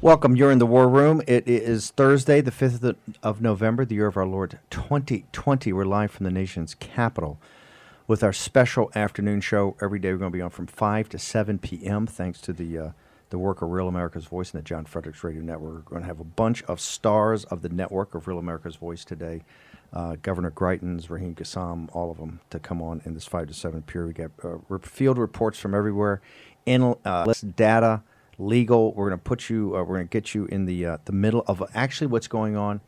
Welcome. You're in the War Room. It is Thursday, the 5th of November, the year of our Lord 2020. We're live from the nation's capital with our special afternoon show. Every day we're going to be on from 5 to 7 p.m. thanks to the work of Real America's Voice and the John Fredericks Radio Network. We're going to have a bunch of stars of the network of Real America's Voice today. Governor Greitens, Raheem Kassam, all of them to come on in this 5 to 7 period. We got field reports from everywhere, data, legal. We're going to put you. We're going to get you in the middle of actually what's going on.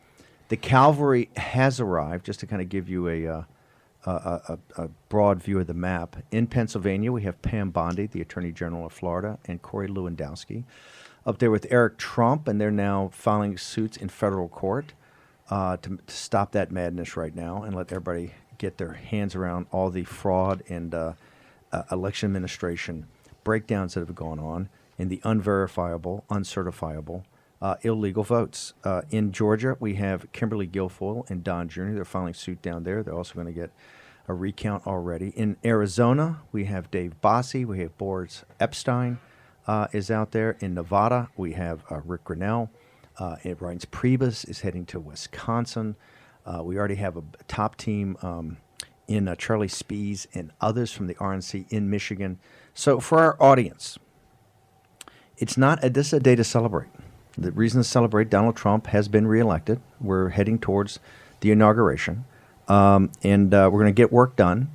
The cavalry has arrived. Just to kind of give you a broad view of the map. In Pennsylvania, we have Pam Bondi, the Attorney General of Florida, and Corey Lewandowski. Up there with Eric Trump, and they're now filing suits in federal court to stop that madness right now and let everybody get their hands around all the fraud and election administration breakdowns that have gone on in the unverifiable, uncertifiable, illegal votes. In Georgia, we have Kimberly Guilfoyle and Don Jr. They're filing suit down there. They're also going to get a recount already. In Arizona, we have Dave Bossie. We have Boris Epshteyn is out there. In Nevada, we have Rick Grinnell. Reince Priebus is heading to Wisconsin. We already have a top team in Charlie Spees and others from the RNC in Michigan. So for our audience, this is a day to celebrate. The reason to celebrate, Donald Trump has been reelected. We're heading towards the inauguration, and we're going to get work done.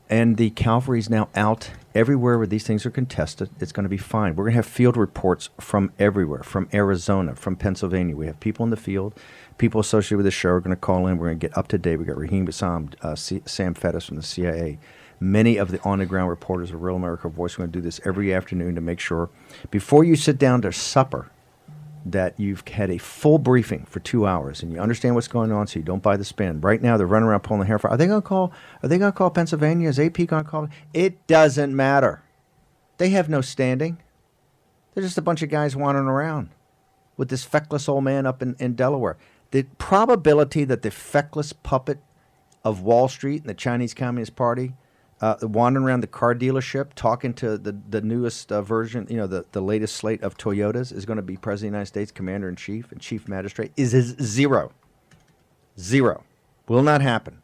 And the cavalry is now out everywhere where these things are contested. It's going to be fine. We're going to have field reports from everywhere, from Arizona, from Pennsylvania. We have people in the field, people associated with the show are going to call in. We're going to get up to date. We got Raheem Kassam, Sam Fettis from the CIA. Many of the on-the-ground reporters of Real America Voice. We're going to do this every afternoon to make sure, before you sit down to supper, that you've had a full briefing for 2 hours and you understand what's going on so you don't buy the spin. Right now, they're running around pulling the hair for. Are they going to call Pennsylvania? Is AP going to call? It doesn't matter. They have no standing. They're just a bunch of guys wandering around with this feckless old man up in Delaware. The probability that the feckless puppet of Wall Street and the Chinese Communist Party wandering around the car dealership, talking to the newest version, the latest slate of Toyotas, is going to be President of the United States, Commander-in-Chief and Chief Magistrate, is zero. Zero. Will not happen.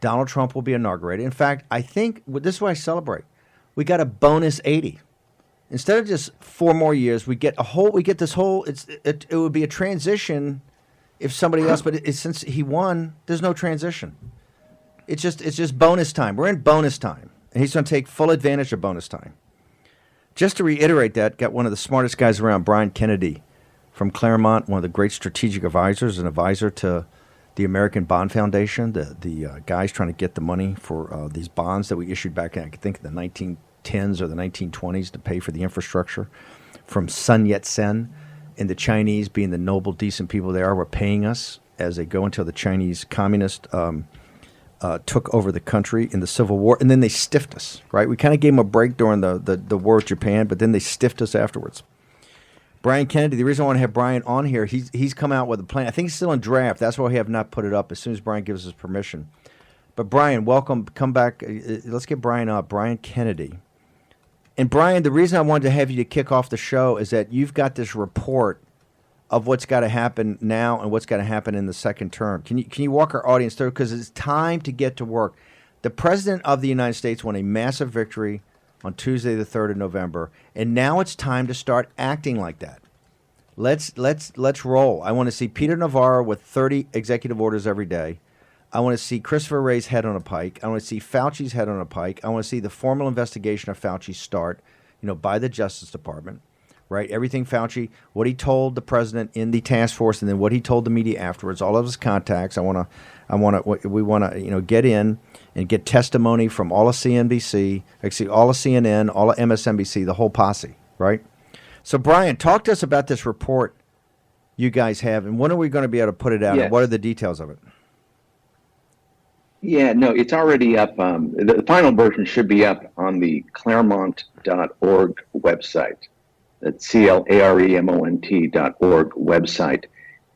Donald Trump will be inaugurated. In fact, I think, this is why I celebrate. We got a bonus 80. Instead of just 4 more years, it would be a transition if somebody else, but since he won, there's no transition. It's just bonus time. We're in bonus time, and he's going to take full advantage of bonus time. Just to reiterate that, got one of the smartest guys around, Brian Kennedy from Claremont, one of the great strategic advisors, an advisor to the American Bond Foundation, the guys trying to get the money for these bonds that we issued back in, I think, the 1910s or the 1920s to pay for the infrastructure from Sun Yat-sen, and the Chinese, being the noble, decent people they are, were paying us as they go until the Chinese communist took over the country in the Civil War, and then they stiffed us, right? We kind of gave them a break during the war with Japan, but then they stiffed us afterwards. Brian Kennedy, the reason I want to have Brian on here, he's come out with a plan. I think he's still in draft. That's why we have not put it up as soon as Brian gives us permission. But Brian, welcome. Come back. Let's get Brian up. Brian Kennedy. And Brian, the reason I wanted to have you to kick off the show is that you've got this report of what's got to happen now and what's got to happen in the second term. Can you walk our audience through? Because it's time to get to work. The President of the United States won a massive victory on Tuesday, the 3rd of November, and now it's time to start acting like that. Let's roll. I want to see Peter Navarro with 30 executive orders every day. I want to see Christopher Wray's head on a pike. I want to see Fauci's head on a pike. I want to see the formal investigation of Fauci start, by the Justice Department. Right, everything Fauci, what he told the president in the task force, and then what he told the media afterwards. All of his contacts. We want to, get in and get testimony from all of CNBC, actually all of CNN, all of MSNBC, the whole posse. Right. So, Brian, talk to us about this report you guys have, and when are we going to be able to put it out? Yes. And what are the details of it? Yeah, no, it's already up. The final version should be up on the Claremont.org website. That's CLAREMONT.org website.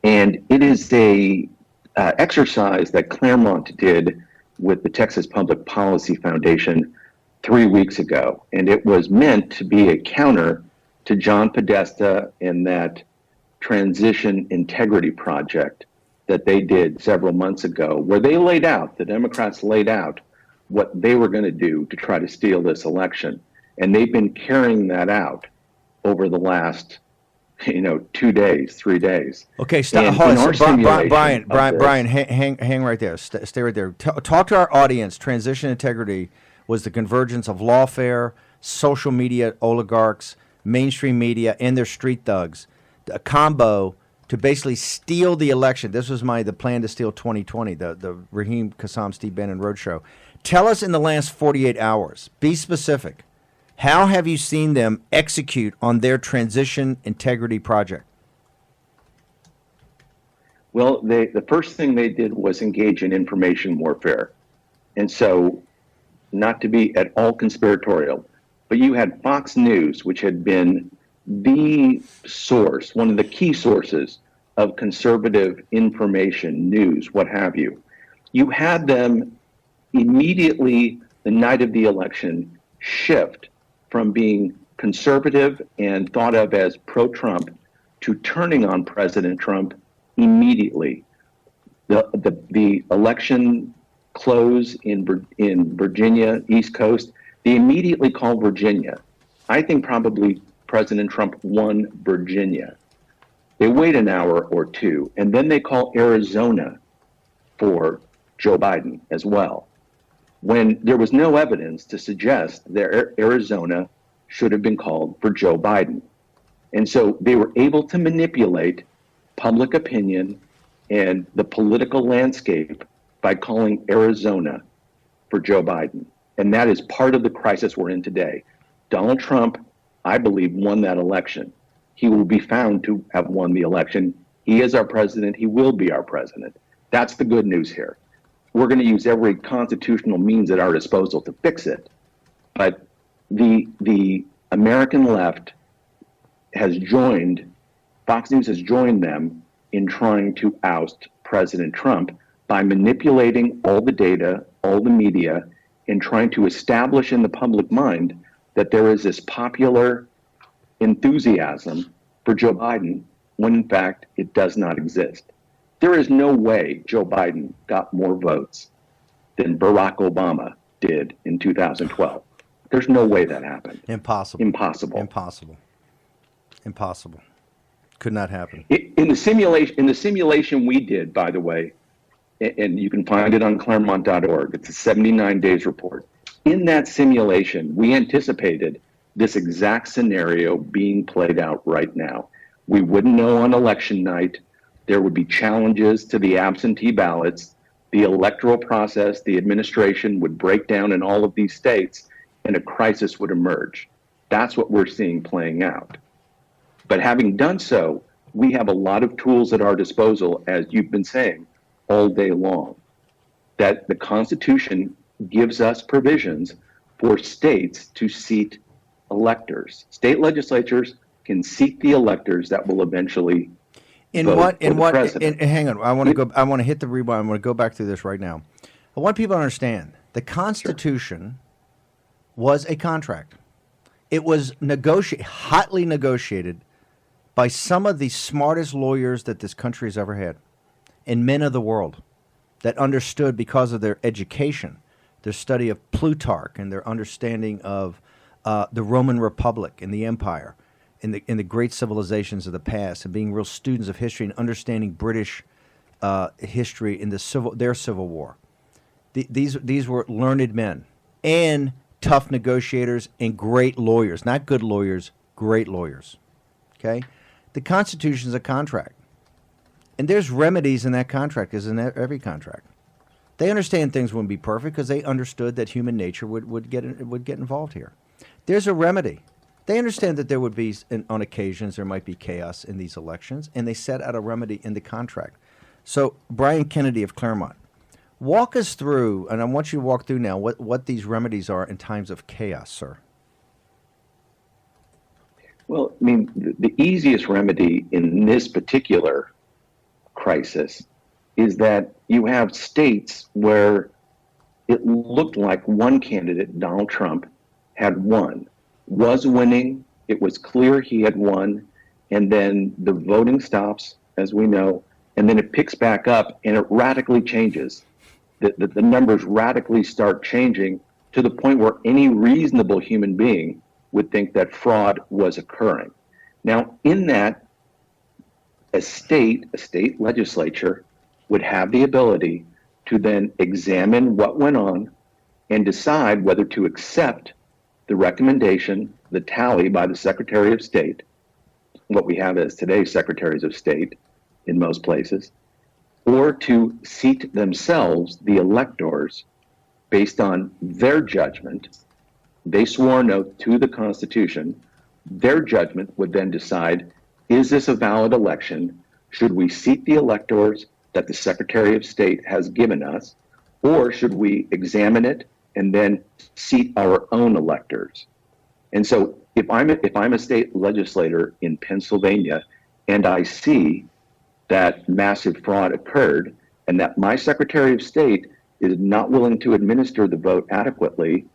And it is a exercise that Claremont did with the Texas Public Policy Foundation 3 weeks ago. And it was meant to be a counter to John Podesta and that transition integrity project that they did several months ago, where the Democrats laid out what they were going to do to try to steal this election. And they've been carrying that out over the last, 2 days, 3 days. Okay, stop. And Hold in on. our So, simulation Brian, hang right there. Stay right there. Talk to our audience. Transition integrity was the convergence of lawfare, social media oligarchs, mainstream media, and their street thugs. A combo to basically steal the election. This was the plan to steal 2020, the Raheem Kassam, Steve Bannon roadshow. Tell us in the last 48 hours. Be specific. How have you seen them execute on their transition integrity project? Well, the first thing they did was engage in information warfare. And so, not to be at all conspiratorial, but you had Fox News, which had been the source, one of the key sources of conservative information, news, what have you. You had them immediately, the night of the election, shift from being conservative and thought of as pro-Trump to turning on President Trump immediately. The election close in Virginia, East Coast, they immediately called Virginia. I think probably President Trump won Virginia. They wait an hour or two, and then they call Arizona for Joe Biden as well, when there was no evidence to suggest that Arizona should have been called for Joe Biden. And so they were able to manipulate public opinion and the political landscape by calling Arizona for Joe Biden. And that is part of the crisis we're in today. Donald Trump, I believe, won that election. He will be found to have won the election. He is our president. He will be our president. That's the good news here. We're going to use every constitutional means at our disposal to fix it. But the American left has joined, Fox News has joined them in trying to oust President Trump by manipulating all the data, all the media, and trying to establish in the public mind that there is this popular enthusiasm for Joe Biden when in fact it does not exist. There is no way Joe Biden got more votes than Barack Obama did in 2012. There's no way that happened. Impossible. Impossible. Could not happen. In the simulation we did, by the way, and you can find it on Claremont.org. It's a 79 days report. In that simulation, we anticipated this exact scenario being played out right now. We wouldn't know on election night. There would be challenges to the absentee ballots. The electoral process, the administration would break down in all of these states, and a crisis would emerge. That's what we're seeing playing out. But having done so, we have a lot of tools at our disposal, as you've been saying, all day long. That the Constitution gives us provisions for states to seat electors. State legislatures can seat the electors that will eventually hang on, I want to hit the rewind. I want to go back through this right now. I want people to understand the Constitution was a contract. It was hotly negotiated by some of the smartest lawyers that this country has ever had, and men of the world that understood, because of their education, their study of Plutarch and their understanding of the Roman Republic and the Empire, in the great civilizations of the past, and being real students of history and understanding British history in their Civil War. These were learned men and tough negotiators and great lawyers, not good lawyers, great lawyers. Okay, the Constitution is a contract, and there's remedies in that contract, as in every contract. They understand things wouldn't be perfect because they understood that human nature would get involved here. There's a remedy. They understand that there would be, on occasions, there might be chaos in these elections, and they set out a remedy in the contract. So, Brian Kennedy of Claremont, walk us through, and I want you to walk through now, what these remedies are in times of chaos, sir. Well, I mean, the easiest remedy in this particular crisis is that you have states where it looked like one candidate, Donald Trump, had won, was winning it was clear he had won, and then the voting stops, as we know, and then it picks back up and it radically changes. The numbers radically start changing to the point where any reasonable human being would think that fraud was occurring. Now, in that, a state legislature would have the ability to then examine what went on and decide whether to accept the recommendation, the tally by the Secretary of State, what we have as today Secretaries of State in most places, or to seat themselves the electors based on their judgment. They swore an oath to the Constitution. Their judgment would then decide, is this a valid election? Should we seat the electors that the Secretary of State has given us, or should we examine it and then seat our own electors? And so if I'm a state legislator in Pennsylvania and I see that massive fraud occurred and that my Secretary of State is not willing to administer the vote adequately,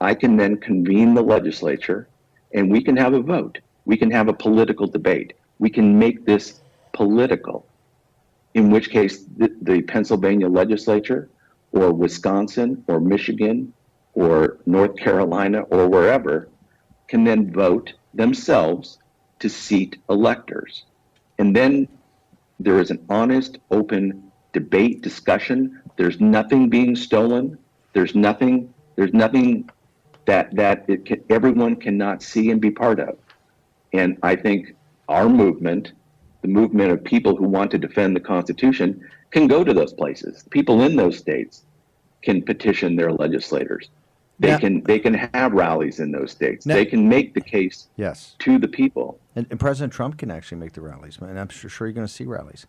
I can then convene the legislature and we can have a vote. We can have a political debate. We can make this political, in which case the Pennsylvania legislature or Wisconsin or Michigan or North Carolina or wherever can then vote themselves to seat electors. And then there is an honest, open debate, discussion. There's nothing being stolen. There's nothing that everyone cannot see and be part of. And I think our movement, the movement of people who want to defend the Constitution, can go to those places. People in those states can petition their legislators. They can have rallies in those states. They can make the case to the people. And President Trump can actually make the rallies, and I'm sure you're going to see rallies.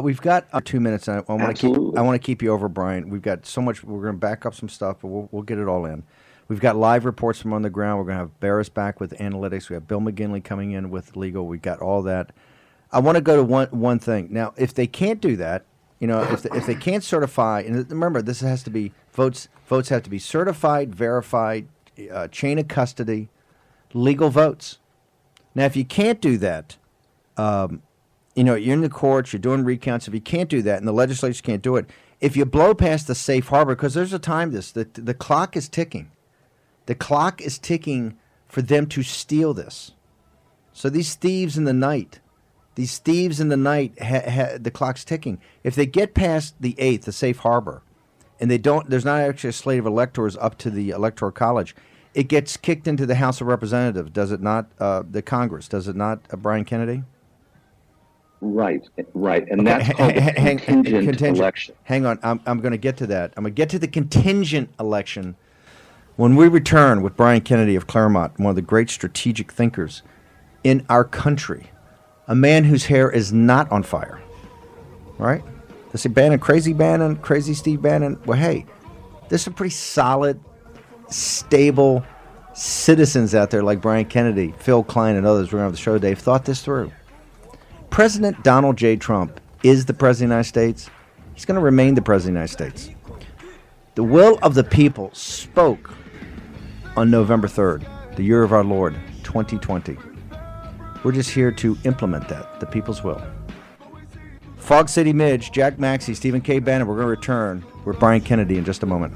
We've got 2 minutes, and I want to keep you over, Brian. We've got so much. We're going to back up some stuff, but we'll get it all in. We've got live reports from on the ground. We're going to have Barris back with analytics. We have Bill McGinley coming in with legal. We've got all that. I want to go to one thing. Now, if they can't do that, if they can't certify, and remember, this has to be votes have to be certified, verified, chain of custody, legal votes. Now, if you can't do that, you're in the courts, you're doing recounts. If you can't do that, and the legislature can't do it, if you blow past the safe harbor, because there's a time the clock is ticking. The clock is ticking for them to steal this. So these thieves in the night, the clock's ticking. If they get past the 8th, the safe harbor, and there's not actually a slate of electors up to the Electoral College, it gets kicked into the House of Representatives, does it not? The Congress, does it not, Brian Kennedy? Right, and that's called the contingent election. Hang on, I'm going to get to that. I'm going to get to the contingent election when we return with Brian Kennedy of Claremont, one of the great strategic thinkers in our country, a man whose hair is not on fire, right? They say Bannon, crazy Steve Bannon. Well, hey, there's some pretty solid, stable citizens out there like Brian Kennedy, Phil Klein, and others. We're going to have the show today. Have thought this through. President Donald J. Trump is the President of the United States. He's going to remain the President of the United States. The will of the people spoke on November 3rd, the year of our Lord, 2020. We're just here to implement that, the people's will. Fog City Midge, Jack Maxey, Stephen K. Bannon. We're going to return with Brian Kennedy in just a moment.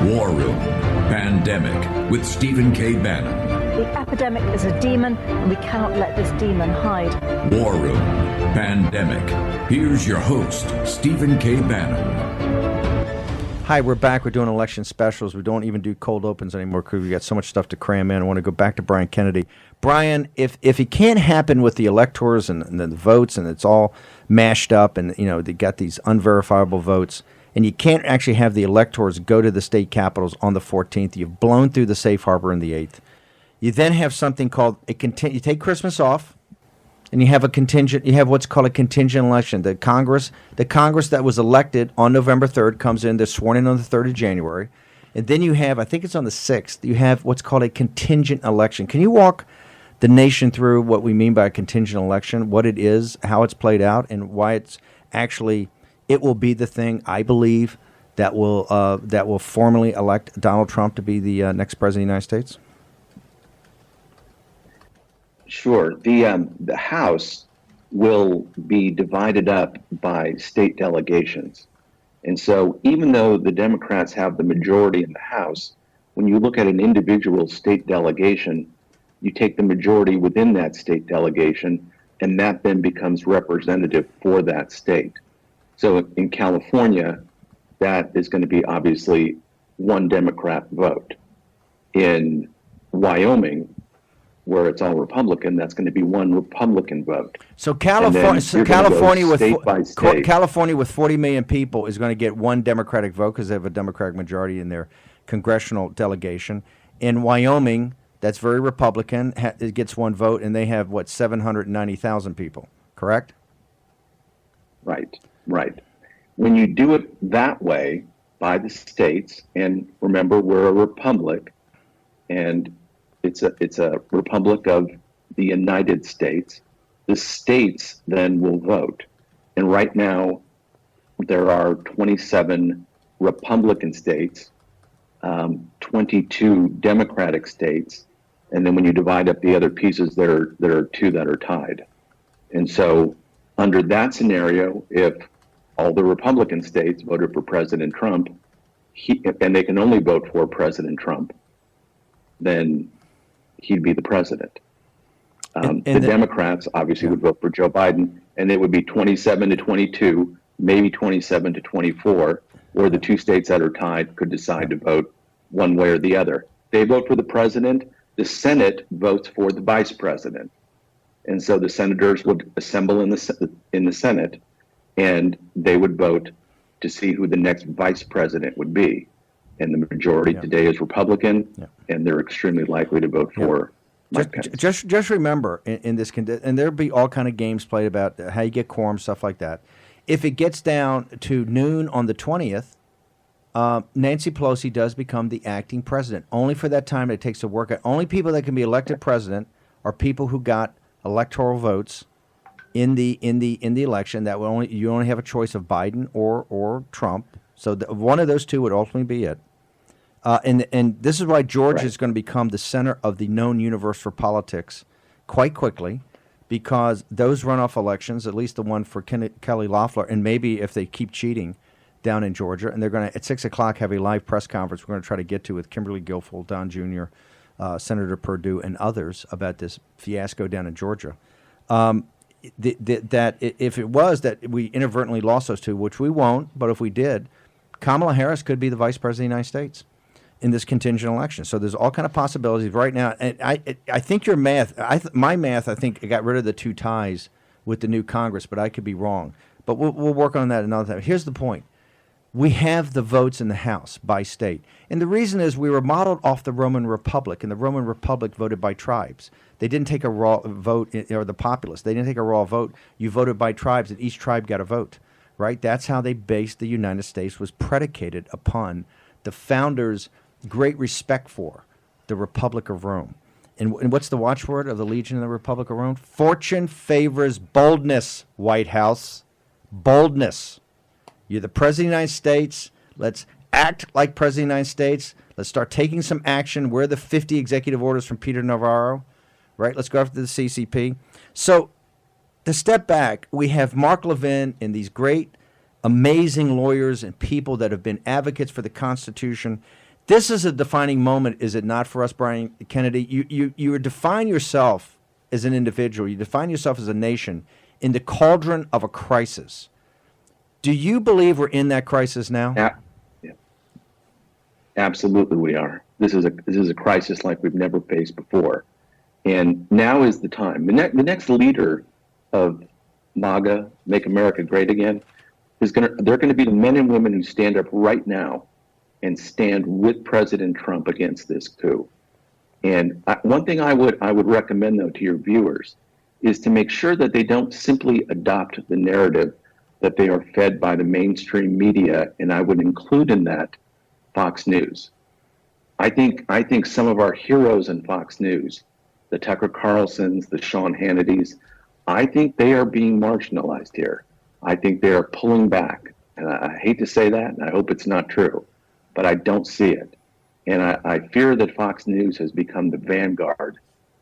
War Room Pandemic with Stephen K. Bannon. The epidemic is a demon, and we cannot let this demon hide. War Room Pandemic. Here's your host, Stephen K. Bannon. Hi, we're back. We're doing election specials. We don't even do cold opens anymore because we got so much stuff to cram in. I want to go back to Brian Kennedy. Brian, if it can't happen with the electors and the votes, and it's all mashed up, and they got these unverifiable votes, and you can't actually have the electors go to the state capitals on the 14th. You've blown through the safe harbor on the 8th. You then have something called you take Christmas off, and you have a contingent. You have what's called a contingent election. The Congress that was elected on November 3rd comes in. They're sworn in on the 3rd of January, and then you have, I think it's on the 6th. You have what's called a contingent election. Can you walk the nation through what we mean by a contingent election, what it is, how it's played out, and why it will be the thing, I believe, that will formally elect Donald Trump to be the next president of the United States? Sure. The House will be divided up by state delegations. And so even though the Democrats have the majority in the House, when you look at an individual state delegation, you take the majority within that state delegation, and that then becomes representative for that state. So in California, that is going to be obviously one Democrat vote. In Wyoming, where it's all Republican, that's going to be one Republican vote. So California with 40 million people is going to get one Democratic vote because they have a Democratic majority in their congressional delegation. In Wyoming, that's very Republican. It gets one vote, and they have, 790,000 people, correct? Right. When you do it that way by the states, and remember, we're a republic, and it's a republic of the United States, the states then will vote. And right now, there are 27 Republican states, 22 Democratic states, and then when you divide up the other pieces, there are two that are tied. And so under that scenario, if all the Republican states voted for President Trump, and they can only vote for President Trump, then he'd be the president. The Democrats obviously would vote for Joe Biden, and it would be 27 to 22, maybe 27 to 24, where the two states that are tied could decide to vote one way or the other. They vote for the president. The Senate votes for the vice president. And so the senators would assemble in the Senate, and they would vote to see who the next vice president would be. And the majority today is Republican, and they're extremely likely to vote for Mike Pence. Just remember, in this, and there'll be all kind of games played about how you get quorum, stuff like that. If it gets down to noon on the 20th, Nancy Pelosi does become the acting president. Only for that time it takes to work out. Only people that can be elected president are people who got electoral votes in the election. That you only have a choice of Biden or Trump. So one of those two would ultimately be it. And this is why Georgia is going to become the center of the known universe for politics quite quickly, because those runoff elections, at least the one for Kelly Loeffler, and maybe if they keep cheating down in Georgia, and they're going to, at 6 o'clock, have a live press conference we're going to try to get to with Kimberly Guilfoyle, Don Jr., Senator Perdue, and others about this fiasco down in Georgia. That if it was that we inadvertently lost those two, which we won't, but if we did, Kamala Harris could be the vice president of the United States in this contingent election. So there's all kind of possibilities right now. And I think your math, my math, I think got rid of the two ties with the new Congress, but I could be wrong. But we'll work on that another time. Here's the point. We have the votes in the House by state. And the reason is we were modeled off the Roman Republic, and the Roman Republic voted by tribes. They didn't take a raw vote, or the populace. They didn't take a raw vote. You voted by tribes, and each tribe got a vote, right? That's how they based the United States, was predicated upon the founders' great respect for the Republic of Rome. And what's the watchword of the Legion of the Republic of Rome? Fortune favors boldness, White House. Boldness. You're the President of the United States. Let's act like President of the United States. Let's start taking some action. Where are the 50 executive orders from Peter Navarro? Right? Let's go after the CCP. So to step back, we have Mark Levin and these great, amazing lawyers and people that have been advocates for the Constitution. This is a defining moment, is it not, for us, Brian Kennedy? You define yourself as an individual. You define yourself as a nation in the cauldron of a crisis. Do you believe we're in that crisis now? Yeah. Absolutely, we are. This is a crisis like we've never faced before, and now is the time. The next leader of MAGA, Make America Great Again, they're going to be the men and women who stand up right now and stand with President Trump against this coup. And one thing I would recommend, though, to your viewers is to make sure that they don't simply adopt the narrative that they are fed by the mainstream media, and I would include in that Fox News. I think some of our heroes in Fox News the Tucker Carlsons, the Sean Hannitys. I think they are being marginalized here. I think they are pulling back. And I hate to say that, and I hope it's not true, but I don't see it. And I fear that Fox News has become the vanguard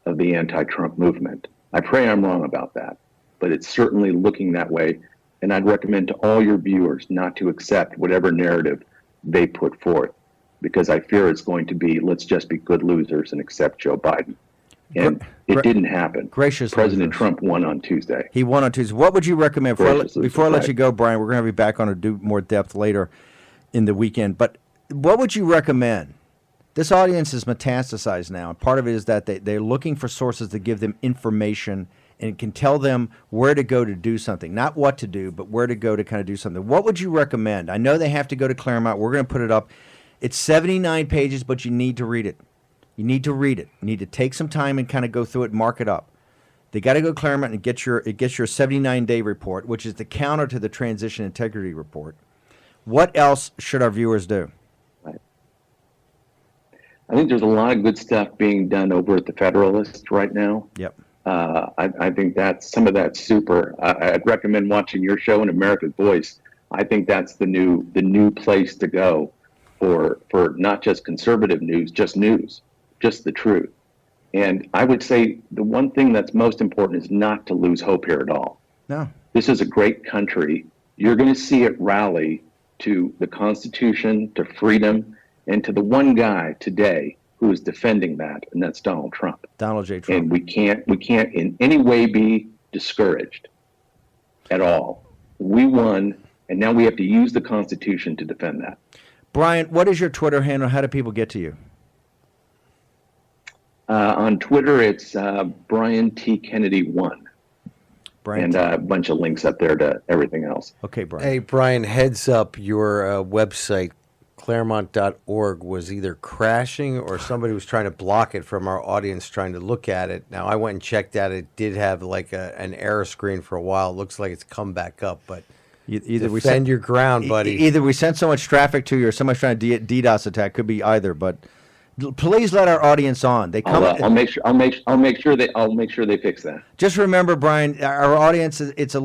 of the anti-Trump movement. I pray I'm wrong about that, but it's certainly looking that way. And I'd recommend to all your viewers not to accept whatever narrative they put forth, because I fear it's going to be, let's just be good losers and accept Joe Biden. And it didn't happen. Gracious President losers. Trump won on Tuesday. He won on Tuesday. What would you recommend? Before I let right. you go, Brian, we're going to have you back on to do more depth later in the weekend. But what would you recommend? This audience is metastasized now. And part of it is that they're looking for sources to give them information and can tell them where to go to do something. Not what to do, but where to go to kind of do something. What would you recommend? I know they have to go to Claremont. We're going to put it up. It's 79 pages, but you need to read it. You need to read it. You need to take some time and kind of go through it and mark it up. They got to go to Claremont and get your 79-day report, which is the counter to the transition integrity report. What else should our viewers do? I think there's a lot of good stuff being done over at the Federalist right now. Yep. I think some of that's super. I'd recommend watching your show in America's Voice. I think that's the new place to go for not just conservative news, just the truth. And I would say the one thing that's most important is not to lose hope here at all. No. This is a great country. You're going to see it rally to the Constitution, to freedom, and to the one guy today who is defending that, and that's Donald Trump. Donald J. Trump. And we can't in any way be discouraged at all. We won, and now we have to use the Constitution to defend that. Brian, what is your Twitter handle? How do people get to you? On Twitter, it's Brian T. Kennedy 1. Brian and a bunch of links up there to everything else. Okay, Brian. Hey, Brian, heads up, your website, Claremont.org, was either crashing or somebody was trying to block it from our audience trying to look at it. Now, I went and checked that. It did have like an error screen for a while. It looks like it's come back up, but Either we defend your ground, buddy. Either we sent so much traffic to you or somebody's trying to DDoS attack. Could be either, but please let our audience on. They come. I'll make sure they fix that. Just remember, Brian, our audience comes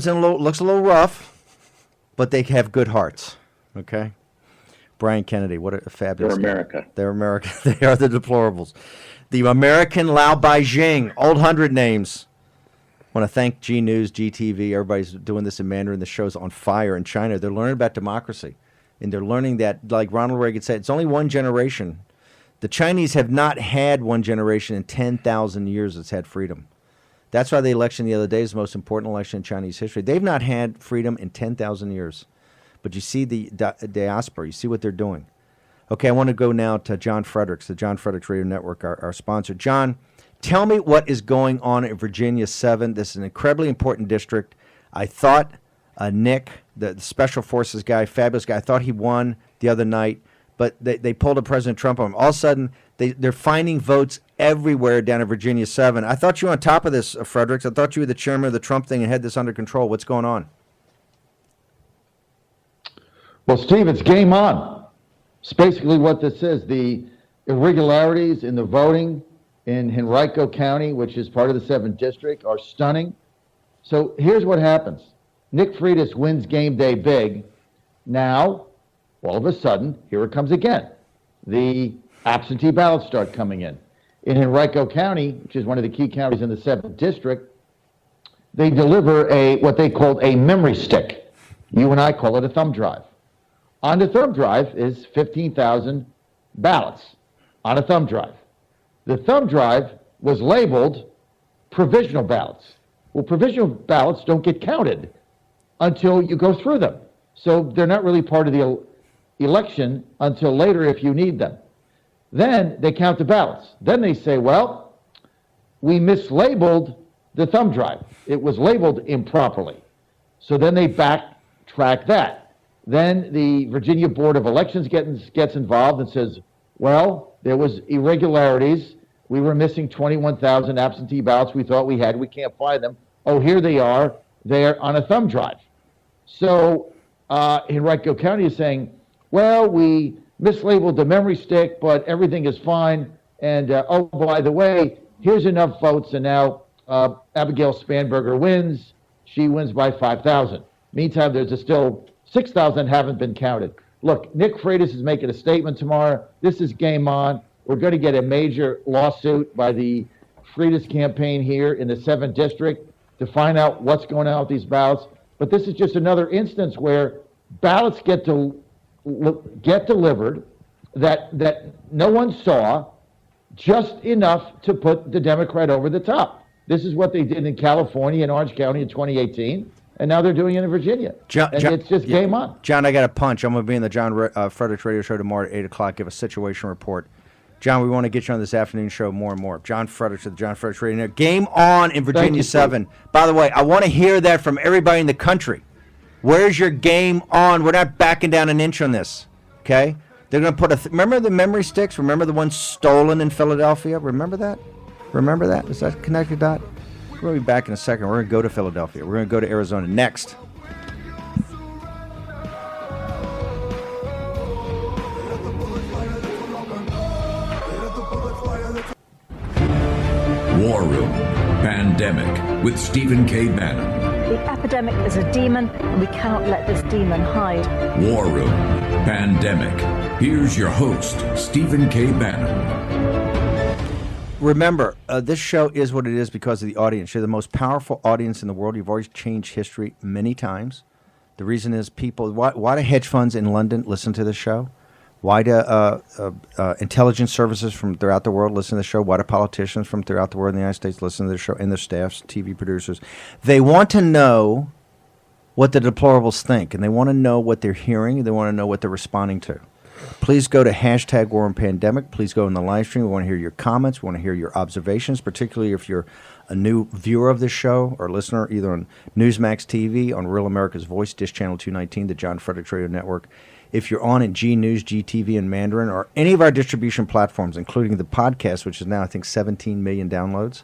in a little, looks a little rough, but they have good hearts. Okay, Brian Kennedy, what a fabulous. They're America. They're America. They are the deplorables. The American Lao Beijing, old 100 names. I want to thank G News, GTV. Everybody's doing this in Mandarin. The show's on fire in China. They're learning about democracy, and they're learning that, like Ronald Reagan said, it's only one generation. The Chinese have not had one generation in 10,000 years that's had freedom. That's why the election the other day is the most important election in Chinese history. They've not had freedom in 10,000 years. But you see the diaspora. You see what they're doing. Okay, I want to go now to John Fredericks, the John Fredericks Radio Network, our sponsor. John, tell me what is going on in Virginia 7. This is an incredibly important district. I thought Nick, the Special Forces guy, fabulous guy, I thought he won the other night. But they pulled a President Trump on him. All of a sudden, they're finding votes everywhere down in Virginia 7. I thought you were on top of this, Fredericks. I thought you were the chairman of the Trump thing and had this under control. What's going on? Well, Steve, it's game on. It's basically what this is. The irregularities in the voting in Henrico County, which is part of the 7th District, are stunning. So here's what happens. Nick Freitas wins game day big. Now, all of a sudden, here it comes again. The absentee ballots start coming in. In Henrico County, which is one of the key counties in the 7th District, they deliver what they called a memory stick. You and I call it a thumb drive. On the thumb drive is 15,000 ballots on a thumb drive. The thumb drive was labeled provisional ballots. Well, provisional ballots don't get counted until you go through them. So they're not really part of the election until later if you need them. Then they count the ballots. Then they say, well, we mislabeled the thumb drive. It was labeled improperly. So then they backtrack that. Then the Virginia Board of Elections gets involved and says, well, there was irregularities. We were missing 21,000 absentee ballots we thought we had. We can't find them. Oh, here they are. They're on a thumb drive. So Henrico County is saying, well, we mislabeled the memory stick, but everything is fine. And, oh, by the way, here's enough votes, and now Abigail Spanberger wins. She wins by 5,000. Meantime, there's still 6,000 haven't been counted. Look, Nick Freitas is making a statement tomorrow. This is game on. We're going to get a major lawsuit by the Freitas campaign here in the 7th District to find out what's going on with these ballots. But this is just another instance where ballots get delivered that no one saw, just enough to put the Democrat over the top. This is what they did in California and Orange County in 2018, and now they're doing it in Virginia. It's just game on. John, I got a punch. I'm going to be in the John Fredericks radio show tomorrow at 8 o'clock, give a situation report. John, we want to get you on this afternoon show more and more. John Fredericks of the John Fredericks Radio Network. Game on in Virginia 7. By the way, I want to hear that from everybody in the country. Where's your game on? We're not backing down an inch on this, okay? They're going to put remember the memory sticks? Remember the ones stolen in Philadelphia? Remember that? Remember that? Is that connected dot? We're going to be back in a second. We're going to go to Philadelphia. We're going to go to Arizona next. War Room Pandemic with Stephen K. Bannon. The epidemic is a demon, and we cannot let this demon hide. War Room Pandemic. Here's your host, Stephen K. Bannon. Remember, this show is what it is because of the audience. You're the most powerful audience in the world. You've always changed history many times. The reason is people, why do hedge funds in London listen to this show? Why do intelligence services from throughout the world listen to the show? Why do politicians from throughout the world in the United States listen to the show, and their staffs, TV producers? They want to know what the deplorables think, and they want to know what they're hearing, and they want to know what they're responding to. Please go to hashtag War and Pandemic. Please go in the live stream. We want to hear your comments. We want to hear your observations, particularly if you're a new viewer of this show or listener, either on Newsmax TV, on Real America's Voice, Dish Channel 219, the John Fredericks Radio Network. If you're on at G News, GTV, and Mandarin, or any of our distribution platforms, including the podcast, which is now, I think, 17 million downloads,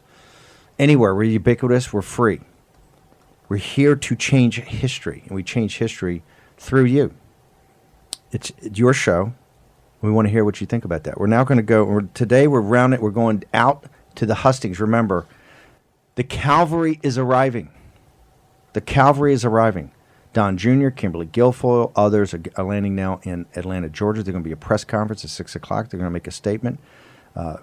anywhere, we're ubiquitous, we're free. We're here to change history, and we change history through you. It's your show. We want to hear what you think about that. We're now going to go, today we're going out to the hustings. Remember, the cavalry is arriving. The cavalry is arriving. Don Jr., Kimberly Guilfoyle, others are landing now in Atlanta, Georgia. There's going to be a press conference at 6 o'clock. They're going to make a statement.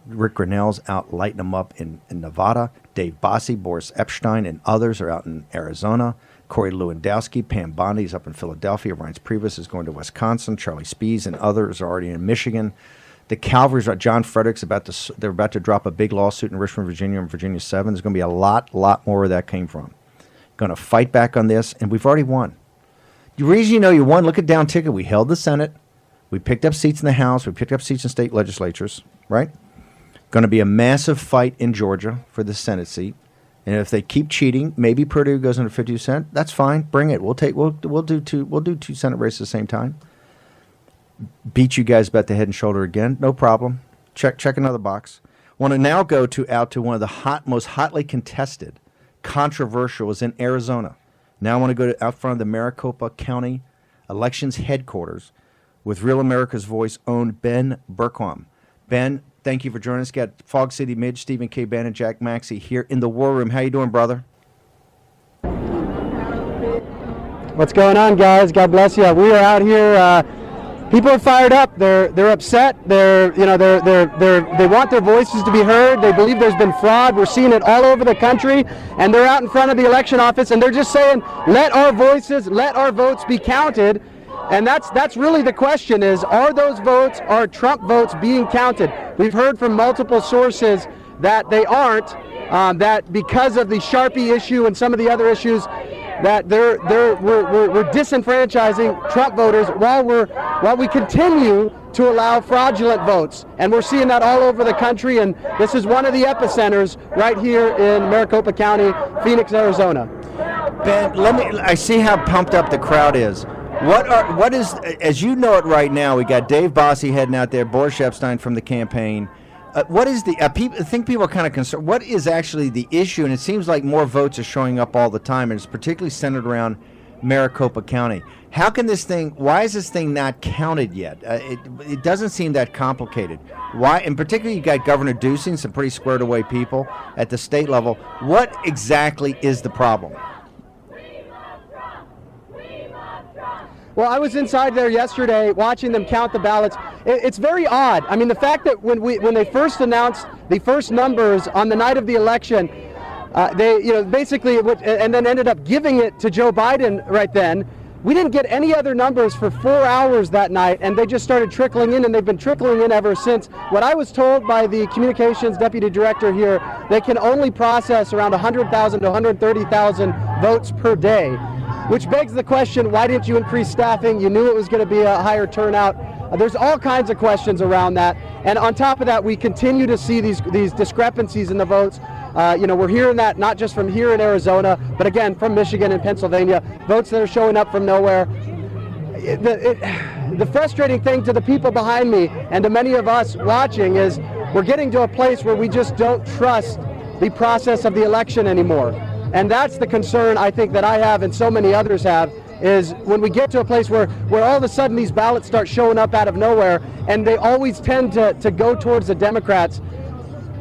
Rick Grinnell's out lighting them up in Nevada. Dave Bossie, Boris Epstein, and others are out in Arizona. Corey Lewandowski, Pam Bondi's up in Philadelphia. Reince Priebus is going to Wisconsin. Charlie Spees and others are already in Michigan. The Cavalry's John Fredericks they're about to drop a big lawsuit in Richmond, Virginia, and Virginia 7. There's going to be a lot more where that came from. Going to fight back on this, and we've already won. The reason you know you won, look at down ticket. We held the Senate. We picked up seats in the House. We picked up seats in state legislatures, right? Going to be a massive fight in Georgia for the Senate seat. And if they keep cheating, maybe Purdue goes into 50%. That's fine. Bring it. We'll do two Senate races at the same time. Beat you guys about the head and shoulder again. No problem. Check another box. Want to now out to one of the most hotly contested, controversial is in Arizona. Now I want to go out front of the Maricopa County Elections Headquarters with Real America's Voice own Ben Bergquam. Ben, thank you for joining us. Got Fog City Midge, Stephen K. Bannon, Jack Maxey here in the War Room. How you doing, brother? What's going on, guys? God bless you. We are out here. People are fired up. They're upset. They want their voices to be heard. They believe there's been fraud. We're seeing it all over the country, and they're out in front of the election office, and they're just saying, "Let our voices, let our votes be counted." And that's really the question: are those votes, are Trump votes being counted? We've heard from multiple sources that they aren't. That because of the Sharpie issue and some of the other issues, that we're disenfranchising Trump voters while we continue to allow fraudulent votes, and we're seeing that all over the country. And this is one of the epicenters right here in Maricopa County, Phoenix, Arizona. Ben, I see how pumped up the crowd is. What is, as you know it right now, we got Dave Bossie heading out there, Boris Epstein from the campaign. What is the, I think people are kind of concerned, what is actually the issue? And it seems like more votes are showing up all the time, and it's particularly centered around Maricopa County. Why is this thing not counted yet? It doesn't seem that complicated. Why, and particularly you got Governor Ducey, some pretty squared away people at the state level. What exactly is the problem? Well, I was inside there yesterday watching them count the ballots. It's very odd. I mean, the fact that when they first announced the first numbers on the night of the election, they basically and then ended up giving it to Joe Biden right then. We didn't get any other numbers for 4 hours that night, and they just started trickling in, and they've been trickling in ever since. What I was told by the communications deputy director here, they can only process around 100,000 to 130,000 votes per day, which begs the question, why didn't you increase staffing? You knew it was going to be a higher turnout. There's all kinds of questions around that. And on top of that, we continue to see these discrepancies in the votes. We're hearing that not just from here in Arizona, but again from Michigan and Pennsylvania, votes that are showing up from nowhere. The frustrating thing to the people behind me and to many of us watching is we're getting to a place where we just don't trust the process of the election anymore. And that's the concern I think that I have and so many others have, is when we get to a place where all of a sudden these ballots start showing up out of nowhere, and they always tend to go towards the Democrats.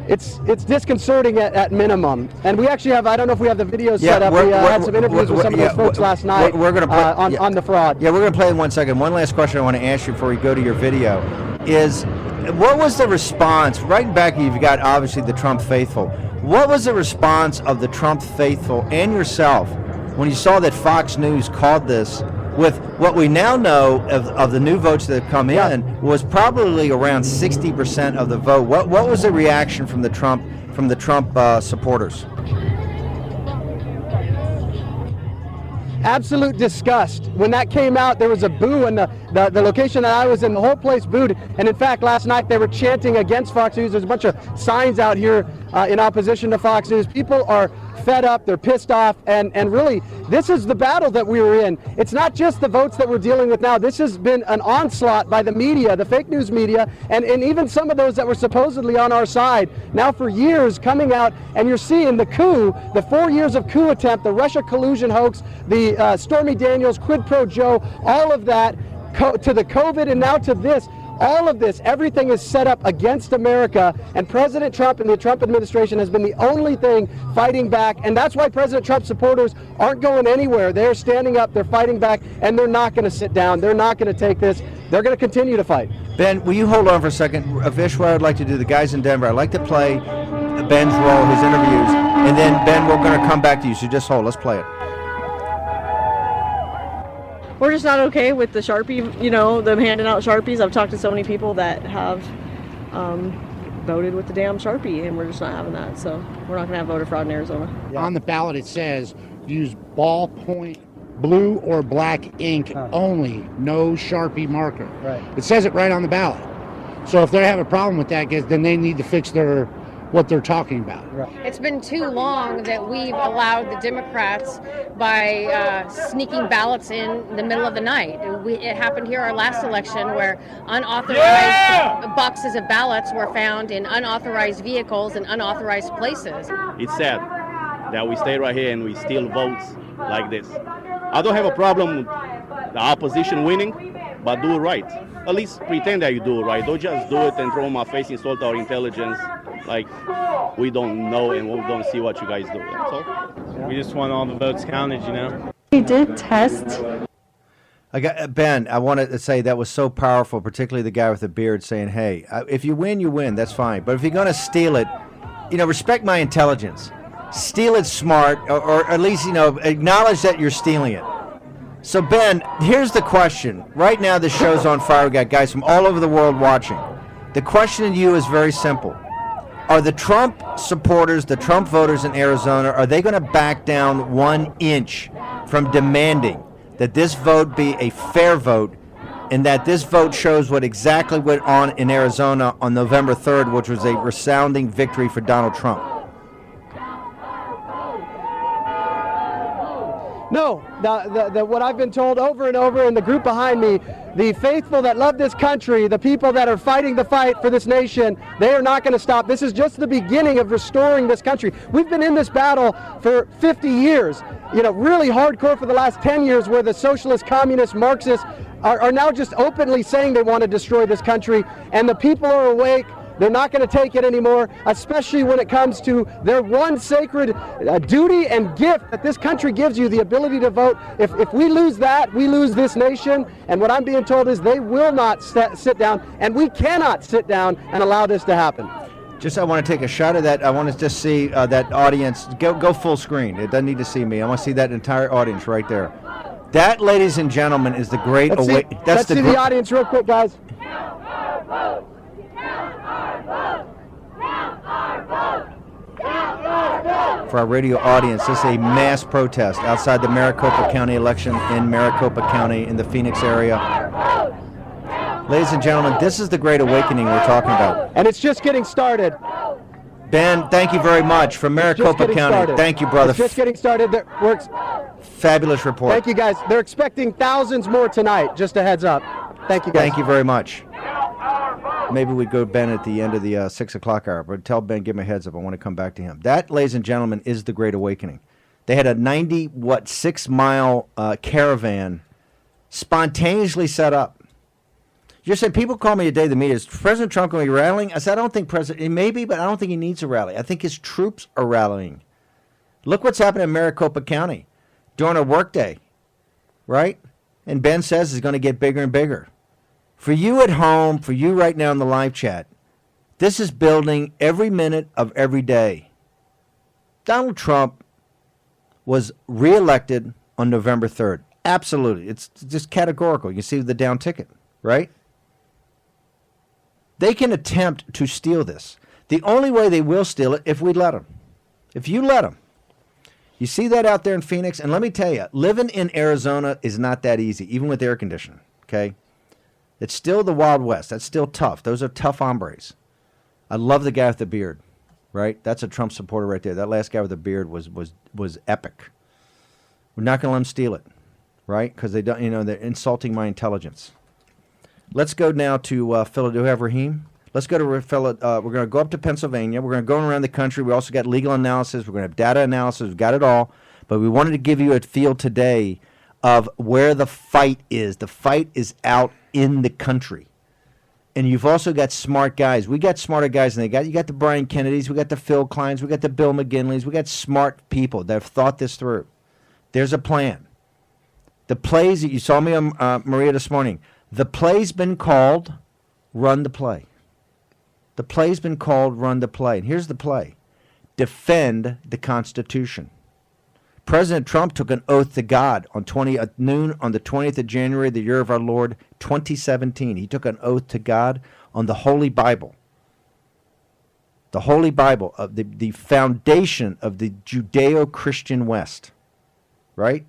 It's disconcerting at minimum. And we actually have, I don't know if we have the videos set up. We had some interviews with some of those folks last night on the fraud. Yeah, we're going to play in 1 second. One last question I want to ask you before we go to your video is, what was the response, right in back of you, you've got obviously the Trump faithful. What was the response of the Trump faithful and yourself when you saw that Fox News called this, with what we now know of the new votes that have come in, was probably around 60% of the vote? What was the reaction from the Trump supporters? Absolute disgust. When that came out, there was a boo, and the location that I was in, the whole place booed. And in fact, last night they were chanting against Fox News. There's a bunch of signs out here in opposition to Fox News. People are fed up, they're pissed off, and really, this is the battle that we were in. It's not just the votes that we're dealing with now. This has been an onslaught by the media, the fake news media, and even some of those that were supposedly on our side now for years coming out, and you're seeing the coup, the 4 years of coup attempt, the Russia collusion hoax, the Stormy Daniels, Quid Pro Joe, all of that, to the COVID and now to this. All of this, everything is set up against America, and President Trump and the Trump administration has been the only thing fighting back, and that's why President Trump supporters aren't going anywhere. They're standing up, they're fighting back, and they're not going to sit down. They're not going to take this. They're going to continue to fight. Ben, will you hold on for a second? Vish, what I'd like to do, the guys in Denver, I'd like to play Ben's role, his interviews, and then, Ben, we're going to come back to you, so just hold. Let's play it. We're just not okay with the Sharpie, them handing out Sharpies. I've talked to so many people that have voted with the damn Sharpie, and we're just not having that. So we're not going to have voter fraud in Arizona. Yeah. On the ballot it says use ballpoint blue or black ink only, no Sharpie marker. Right. It says it right on the ballot. So if they have a problem with that, then they need to fix what they're talking about. Right. It's been too long that we've allowed the Democrats by sneaking ballots in the middle of the night. It happened here our last election where unauthorized boxes of ballots were found in unauthorized vehicles and unauthorized places. It's sad that we stay right here and we steal votes like this. I don't have a problem with the opposition winning, but do it right. At least pretend that you do it right. Don't just do it and throw in my face, insult our intelligence. Like, we don't know and we don't see what you guys do. That's all. We just want all the votes counted, We did test. Ben, I wanted to say that was so powerful, particularly the guy with the beard saying, hey, if you win, you win. That's fine. But if you're going to steal it, respect my intelligence. Steal it smart, or at least, acknowledge that you're stealing it. So, Ben, here's the question. Right now, the show's on fire. We got guys from all over the world watching. The question to you is very simple. Are the Trump supporters, the Trump voters in Arizona, are they going to back down 1 inch from demanding that this vote be a fair vote and that this vote shows what exactly went on in Arizona on November 3rd, which was a resounding victory for Donald Trump? No, what I've been told over and over in the group behind me, the faithful that love this country, the people that are fighting the fight for this nation, they are not going to stop. This is just the beginning of restoring this country. We've been in this battle for 50 years. really hardcore for the last 10 years, where the socialist, communist, Marxists are now just openly saying they want to destroy this country, and the people are awake. They're not going to take it anymore, especially when it comes to their one sacred duty and gift that this country gives you, the ability to vote. If we lose that, we lose this nation. And what I'm being told is they will not sit down, and we cannot sit down and allow this to happen. I want to take a shot of that. I want to just see that audience. Go full screen. It doesn't need to see me. I want to see that entire audience right there. That, ladies and gentlemen, is the great awakening. Let's see the audience real quick, guys. For our radio audience, this is a mass protest outside the Maricopa County election in Maricopa County in the Phoenix area. Ladies and gentlemen, this is the great awakening we're talking about. And it's just getting started. Ben, thank you very much from Maricopa County. Started. Thank you, brother. It's just getting started. Fabulous report. Thank you, guys. They're expecting thousands more tonight. Just a heads up. Thank you, guys. Thank you very much. Maybe we go Ben at the end of the 6 o'clock hour, but tell Ben, give him a heads up. I want to come back to him. That, ladies and gentlemen, is the Great Awakening. They had a 6-mile caravan spontaneously set up. You're saying, people call me today, the media, is President Trump going to be rallying? I said, I don't think he may be, but I don't think he needs a rally. I think his troops are rallying. Look what's happening in Maricopa County during a workday, right? And Ben says it's going to get bigger and bigger. For you at home, for you right now in the live chat, this is building every minute of every day. Donald Trump was reelected on November 3rd. Absolutely. It's just categorical. You see the down ticket, right? They can attempt to steal this. The only way they will steal it if we let them. If you let them. You see that out there in Phoenix? And let me tell you, living in Arizona is not that easy, even with air conditioning, okay? It's still the Wild West. That's still tough. Those are tough hombres. I love the guy with the beard, right? That's a Trump supporter right there. That last guy with the beard was epic. We're not going to let them steal it, right? Because they don't, they're insulting my intelligence. Let's go now to Philadelphia. Do we have Raheem? Let's go to Philadelphia. We're going to go up to Pennsylvania. We're going to go around the country. We also got legal analysis. We're going to have data analysis. We've got it all. But we wanted to give you a feel today of where the fight is. The fight is out in the country. And you've also got smart guys. We got smarter guys than you got the Brian Kennedys, we got the Phil Kleins, we got the Bill McGinleys, we got smart people that have thought this through. There's a plan. The plays that you saw me on Maria this morning, the play's been called Run the Play. The play's been called Run the Play. And here's the play. Defend the Constitution. President Trump took an oath to God at noon on the 20th of January, the year of our Lord, 2017. He took an oath to God on the Holy Bible. The Holy Bible, of the foundation of the Judeo-Christian West. Right?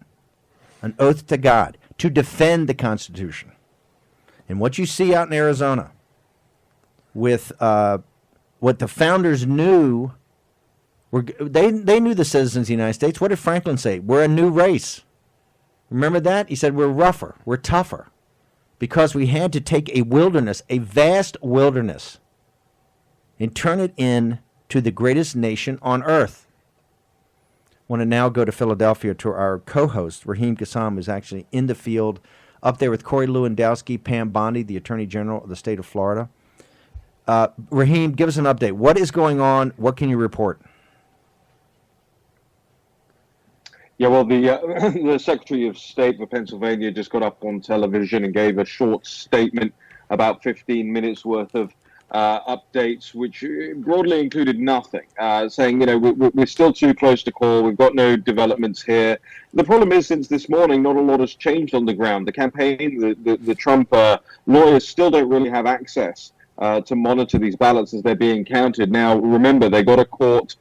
An oath to God to defend the Constitution. And what you see out in Arizona with what the founders knew. They knew the citizens of the United States. What did Franklin say? We're a new race. Remember that? He said we're rougher, we're tougher, because we had to take a wilderness, a vast wilderness, and turn it into the greatest nation on earth. I want to now go to Philadelphia to our co-host, Raheem Kassam, who's actually in the field up there with Corey Lewandowski, Pam Bondi, the Attorney General of the state of Florida. Raheem, give us an update. What is going on? What can you report? Yeah, well, the Secretary of State for Pennsylvania just got up on television and gave a short statement, about 15 minutes worth of updates, which broadly included nothing, saying, we're still too close to call. We've got no developments here. The problem is, since this morning, not a lot has changed on the ground. The campaign, the Trump lawyers still don't really have access to monitor these ballots as they're being counted. Now, remember, they got a court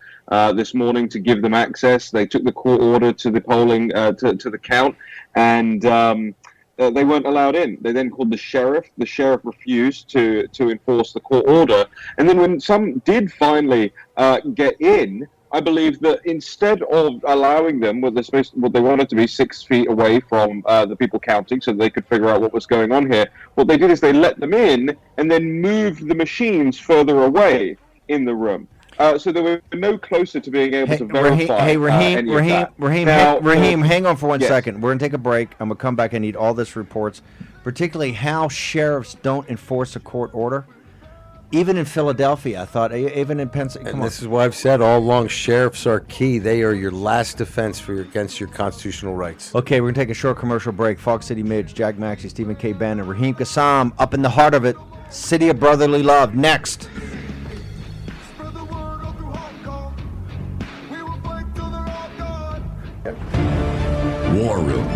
this morning to give them access. They took the court order to the polling, to the count, and they weren't allowed in. They then called the sheriff. The sheriff refused to enforce the court order. And then when some did finally get in, I believe that instead of allowing them, what they wanted to be 6 feet away from the people counting so that they could figure out what was going on here, what they did is they let them in and then moved the machines further away in the room. So they were no closer to being able to verify Raheem, hang on for 1 yes. second. We're going to take a break. I'm going to come back. I need all this reports, particularly how sheriffs don't enforce a court order. Even in Philadelphia, I thought, even in Pennsylvania. And this is why I've said all along, sheriffs are key. They are your last defense against your constitutional rights. Okay, we're going to take a short commercial break. Fox City Midge, Jack Maxey, Stephen K. Bannon, Raheem Kassam, up in the heart of it. City of Brotherly Love, next. War Room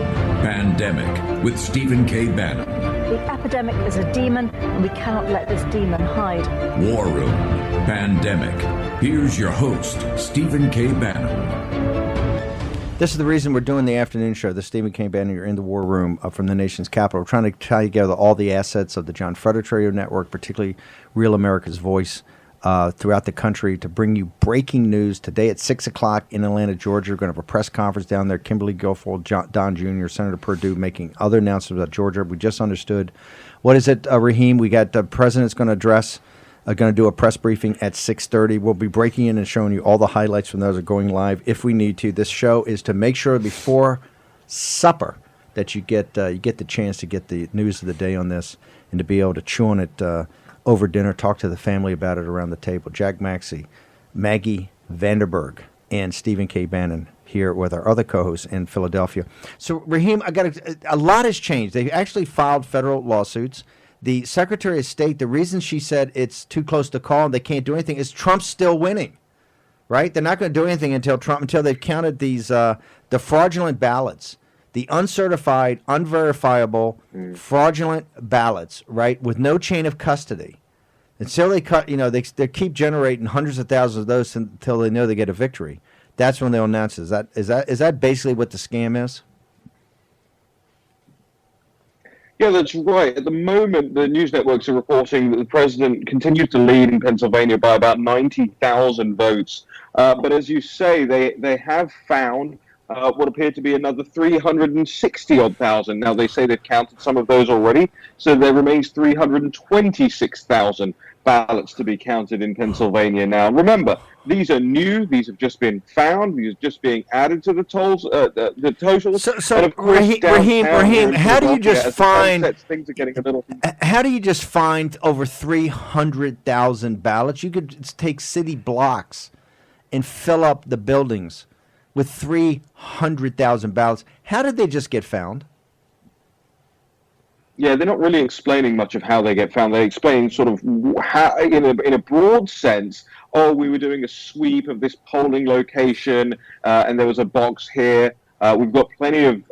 Pandemic with Stephen K. Bannon. The epidemic is a demon, and we cannot let this demon hide. War Room Pandemic. Here's your host, Stephen K. Bannon. This is the reason we're doing the afternoon show. This is Stephen K. Bannon. You're in the War Room from the nation's capital. We're trying to tie together all the assets of the John Fredericks Radio Network, particularly Real America's Voice, throughout the country to bring you breaking news. Today at 6 o'clock in Atlanta, Georgia, we're going to have a press conference down there. Kimberly Guilfoyle, Don Jr., Senator Perdue making other announcements about Georgia. We just understood. What is it, Raheem? We got the president's going to address, going to do a press briefing at 6:30. We'll be breaking in and showing you all the highlights from those that are going live if we need to. This show is to make sure before supper that you get the chance to get the news of the day on this and to be able to chew on it over dinner, talk to the family about it around the table. Jack Maxey, Maggie Vanderberg, and Stephen K. Bannon here with our other co-hosts in Philadelphia. So, Raheem, a lot has changed. They actually filed federal lawsuits. The Secretary of State, the reason she said it's too close to call and they can't do anything is Trump's still winning, right? They're not going to do anything until they've counted these the fraudulent ballots. The uncertified, unverifiable, fraudulent ballots, right, with no chain of custody. Until they they keep generating hundreds of thousands of those until they know they get a victory. That's when they'll announce it. Is that basically what the scam is? Yeah, that's right. At the moment, the news networks are reporting that the president continues to lead in Pennsylvania by about 90,000 votes. But as you say, they have found what appeared to be another 360-odd thousand. Now, they say they've counted some of those already, so there remains 326,000 ballots to be counted in Pennsylvania now. Remember, these are new. These have just been found. These are just being added to the totals. So and of course, Raheem, how do you just find things are getting a little? How do you just find over 300,000 ballots? You could take city blocks and fill up the buildings with 300,000 ballots. How did they just get found? Yeah, they're not really explaining much of how they get found. They explain sort of how, in a broad sense, we were doing a sweep of this polling location, and there was a box here. We've got plenty of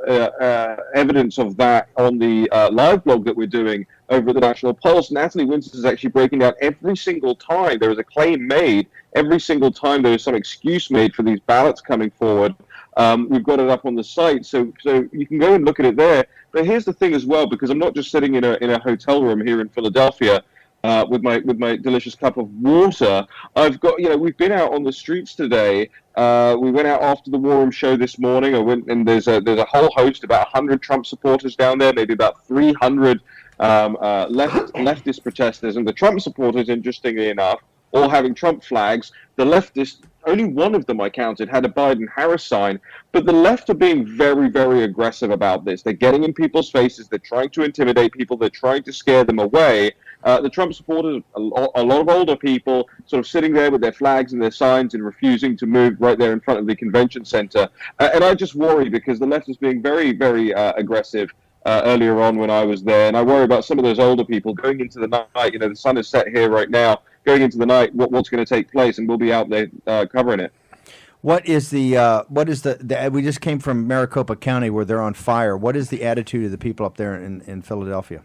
evidence of that on the live blog that we're doing over at the National Pulse. Natalie Winston is actually breaking down every single time there is a claim made, every single time there is some excuse made for these ballots coming forward. We've got it up on the site, so you can go and look at it there. But here's the thing as well, because I'm not just sitting in a hotel room here in Philadelphia with my delicious cup of water. I've got, we've been out on the streets today. We went out after the War Room show this morning. I went, and there's a whole host, about 100 Trump supporters down there, maybe about 300 leftist protesters. And the Trump supporters, interestingly enough, all having Trump flags. The leftists, only one of them I counted had a Biden-Harris sign, but the left are being very, very aggressive about this. They're getting in people's faces. They're trying to intimidate people. They're trying to scare them away. The Trump supporters, a lot of older people, sort of sitting there with their flags and their signs and refusing to move right there in front of the convention center. And I just worry because the left is being very, very aggressive earlier on when I was there. And I worry about some of those older people going into the night. The sun is set here right now. Going into the night, what's going to take place, and we'll be out there covering it. What is the we just came from Maricopa County where they're on fire. What is the attitude of the people up there in Philadelphia?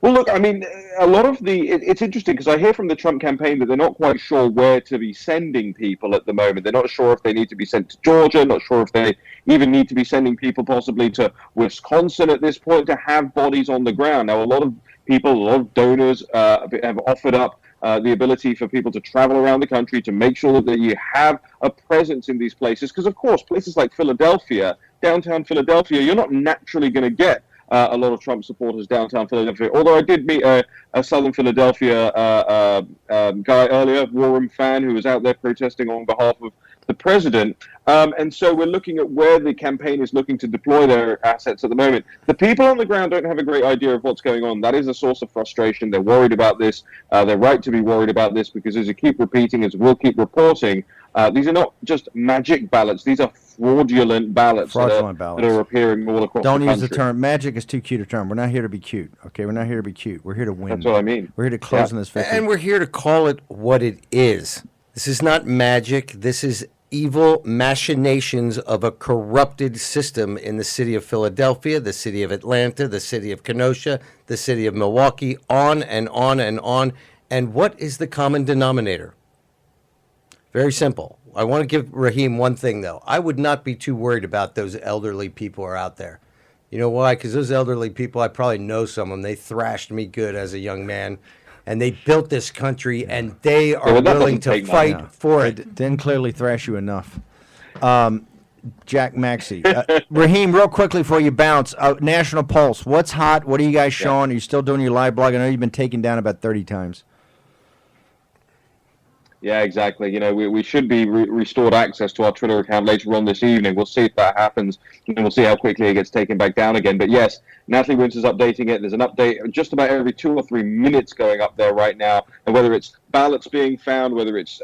Well, look, I mean, a lot of it's interesting because I hear from the Trump campaign that they're not quite sure where to be sending people at the moment. They're not sure if they need to be sent to Georgia, not sure if they even need to be sending people possibly to Wisconsin at this point to have bodies on the ground. Now, a lot of people, a lot of donors have offered up the ability for people to travel around the country to make sure that you have a presence in these places. Because, of course, places like Philadelphia, downtown Philadelphia, you're not naturally going to get a lot of Trump supporters downtown Philadelphia. Although I did meet a Southern Philadelphia guy earlier, War Room fan, who was out there protesting on behalf of the president. And so we're looking at where the campaign is looking to deploy their assets at the moment. The people on the ground don't have a great idea of what's going on. That is a source of frustration. They're worried about this. They're right to be worried about this because, as you keep repeating, as we'll keep reporting, these are not just magic ballots. These are fraudulent ballots, that are appearing all across the country. Don't use the term. Magic is too cute a term. We're not here to be cute, okay? We're not here to be cute. We're here to win. That's what I mean. We're here to close in this victory. And we're here to call it what it is. This is not magic. This is evil machinations of a corrupted system in the city of Philadelphia, the city of Atlanta, the city of Kenosha, the city of Milwaukee, on and on and on. And what is the common denominator? Very simple. I want to give Raheem one thing, though. I would not be too worried about those elderly people who are out there. You know why? Because those elderly people, I probably know some of them. They thrashed me good as a young man. And they built this country, and they are willing to fight for it. Didn't clearly thrash you enough. Jack Maxey. Raheem, real quickly before you bounce, National Pulse, what's hot? What are you guys showing? Are you still doing your live blog? I know you've been taken down about 30 times. Yeah, exactly. You know, we should be restored access to our Twitter account later on this evening. We'll see if that happens, and we'll see how quickly it gets taken back down again. But yes, Natalie Winter's updating it. There's an update just about every 2 or 3 minutes going up there right now. And whether it's ballots being found, whether it's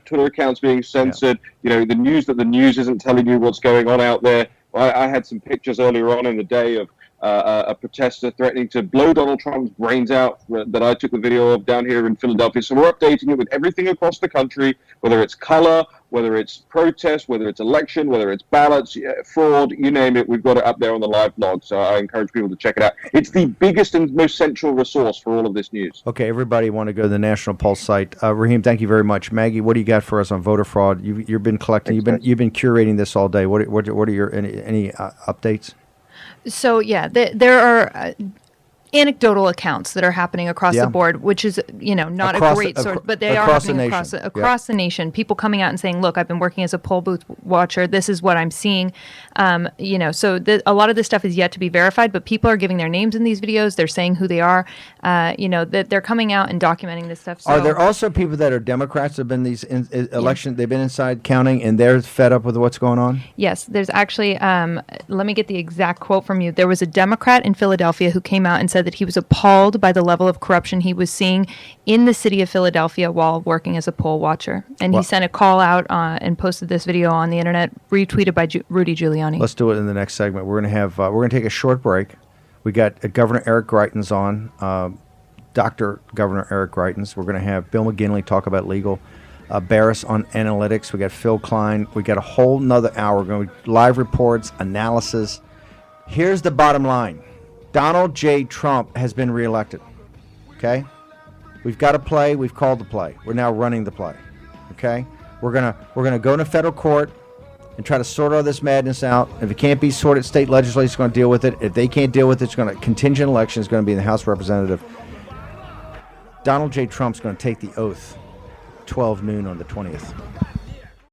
Twitter accounts being censored, you know, the news that the news isn't telling you what's going on out there. I had some pictures earlier on in the day of a protester threatening to blow Donald Trump's brains out that I took the video of down here in Philadelphia. So we're updating it with everything across the country, whether it's color, whether it's protest, whether it's election, whether it's ballots, fraud, you name it. We've got it up there on the live blog. So I encourage people to check it out. It's the biggest and most central resource for all of this news. Okay, everybody want to go to the National Pulse site. Raheem, thank you very much. Maggie, what do you got for us on voter fraud? You've been collecting, you've been curating this all day. What are your any updates? So, yeah, there are anecdotal accounts that are happening across the board, which is, you know, not a great source, but they are happening across the nation. People coming out and saying, look, I've been working as a poll booth watcher. This is what I'm seeing. You know, so a lot of this stuff is yet to be verified, but people are giving their names in these videos. They're saying who they are. You know, that they're coming out and documenting this stuff. So, are there also people that are Democrats that have been these elections, they've been inside counting, and they're fed up with what's going on? Yes, there's actually, let me get the exact quote from you. There was a Democrat in Philadelphia who came out and said that he was appalled by the level of corruption he was seeing in the city of Philadelphia while working as a poll watcher. And he sent a call out and posted this video on the internet, retweeted by Rudy Giuliani. Let's do it in the next segment. We're going to take a short break. We got Governor Eric Greitens on, Dr. Governor Eric Greitens. We're going to have Bill McGinley talk about legal. Barris on analytics. We got Phil Klein. We got a whole nother hour. We're going to live reports, analysis. Here's the bottom line. Donald J. Trump has been reelected. Okay? We've got a play. We've called the play. We're now running the play. Okay? We're gonna go to federal court and try to sort all this madness out. If it can't be sorted, state legislature is going to deal with it. If they can't deal with it, it's going to contingent election is going to be in the House of Representatives. Donald J. Trump's going to take the oath 12 noon on the 20th.